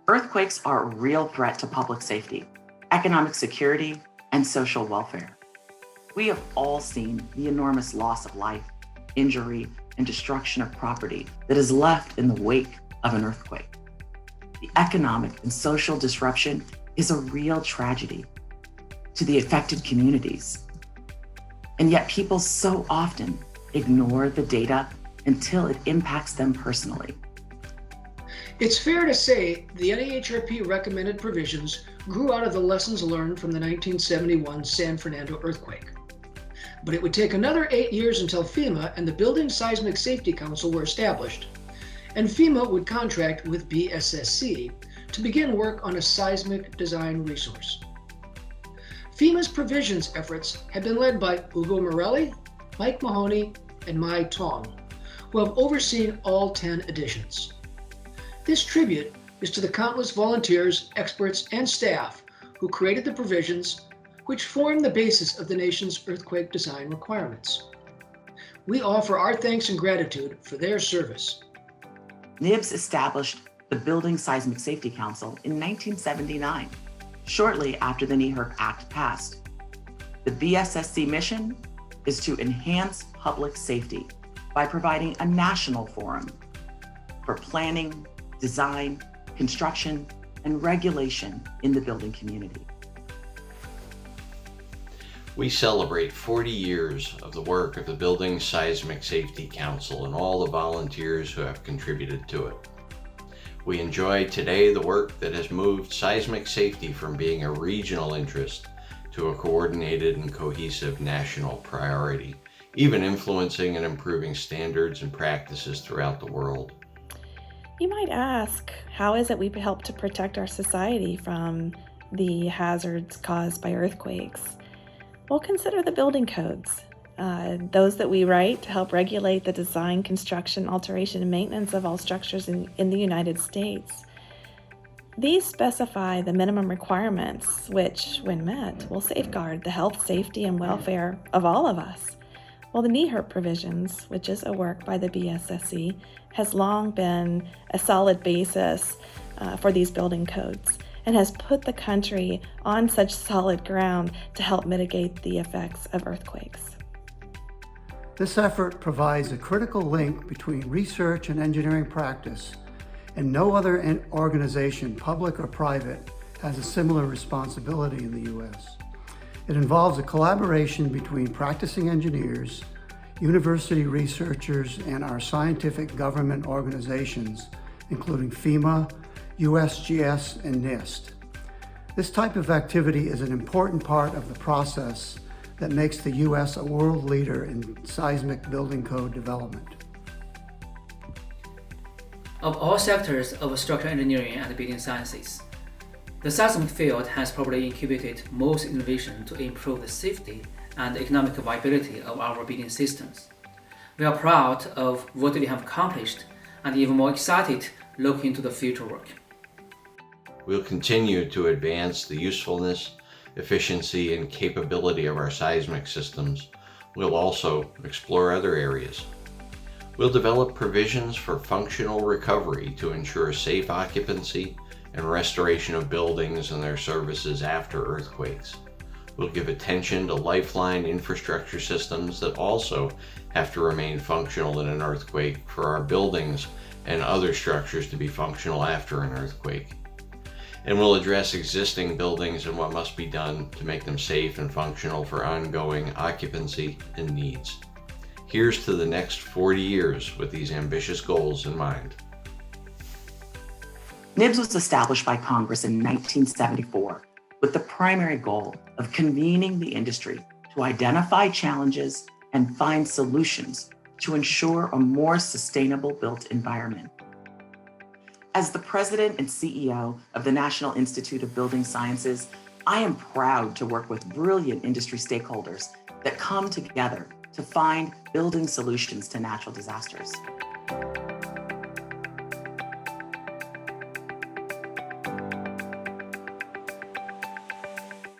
Earthquakes are a real threat to public safety, economic security, and social welfare. We have all seen the enormous loss of life, injury, and destruction of property that is left in the wake of an earthquake. The economic and social disruption is a real tragedy to the affected communities. And yet people so often ignore the data until it impacts them personally. It's fair to say the NAHRP recommended provisions grew out of the lessons learned from the 1971 San Fernando earthquake. But it would take another 8 years until FEMA and the Building Seismic Safety Council were established, and FEMA would contract with BSSC to begin work on a seismic design resource. FEMA's provisions efforts have been led by Ugo Morelli, Mike Mahoney, and Mai Tong, who have overseen all 10 editions. This tribute is to the countless volunteers, experts, and staff who created the provisions which form the basis of the nation's earthquake design requirements. We offer our thanks and gratitude for their service. NIBS established the Building Seismic Safety Council in 1979, shortly after the NEHRP Act passed. The BSSC mission is to enhance public safety by providing a national forum for planning, design, construction, and regulation in the building community. We celebrate 40 years of the work of the Building Seismic Safety Council and all the volunteers who have contributed to it. We enjoy today the work that has moved seismic safety from being a regional interest to a coordinated and cohesive national priority, even influencing and improving standards and practices throughout the world. You might ask, how is it we help to protect our society from the hazards caused by earthquakes? Well, consider the building codes, those that we write to help regulate the design, construction, alteration, and maintenance of all structures in the United States. These specify the minimum requirements, which, when met, will safeguard the health, safety, and welfare of all of us. Well, the NEHRP provisions, which is a work by the BSSC, has long been a solid basis for these building codes and has put the country on such solid ground to help mitigate the effects of earthquakes. This effort provides a critical link between research and engineering practice, and no other organization, public or private, has a similar responsibility in the U.S. It involves a collaboration between practicing engineers, university researchers, and our scientific government organizations, including FEMA, USGS, and NIST. This type of activity is an important part of the process that makes the U.S. a world leader in seismic building code development. Of all sectors of structural engineering and building sciences, the seismic field has probably incubated most innovation to improve the safety and economic viability of our building systems. We are proud of what we have accomplished and even more excited looking into the future work. We'll continue to advance the usefulness, efficiency, and capability of our seismic systems. We'll also explore other areas. We'll develop provisions for functional recovery to ensure safe occupancy and restoration of buildings and their services after earthquakes. We'll give attention to lifeline infrastructure systems that also have to remain functional in an earthquake for our buildings and other structures to be functional after an earthquake. And we'll address existing buildings and what must be done to make them safe and functional for ongoing occupancy and needs. Here's to the next 40 years with these ambitious goals in mind. NIBS was established by Congress in 1974 with the primary goal of convening the industry to identify challenges and find solutions to ensure a more sustainable built environment. As the president and CEO of the National Institute of Building Sciences, I am proud to work with brilliant industry stakeholders that come together to find building solutions to natural disasters.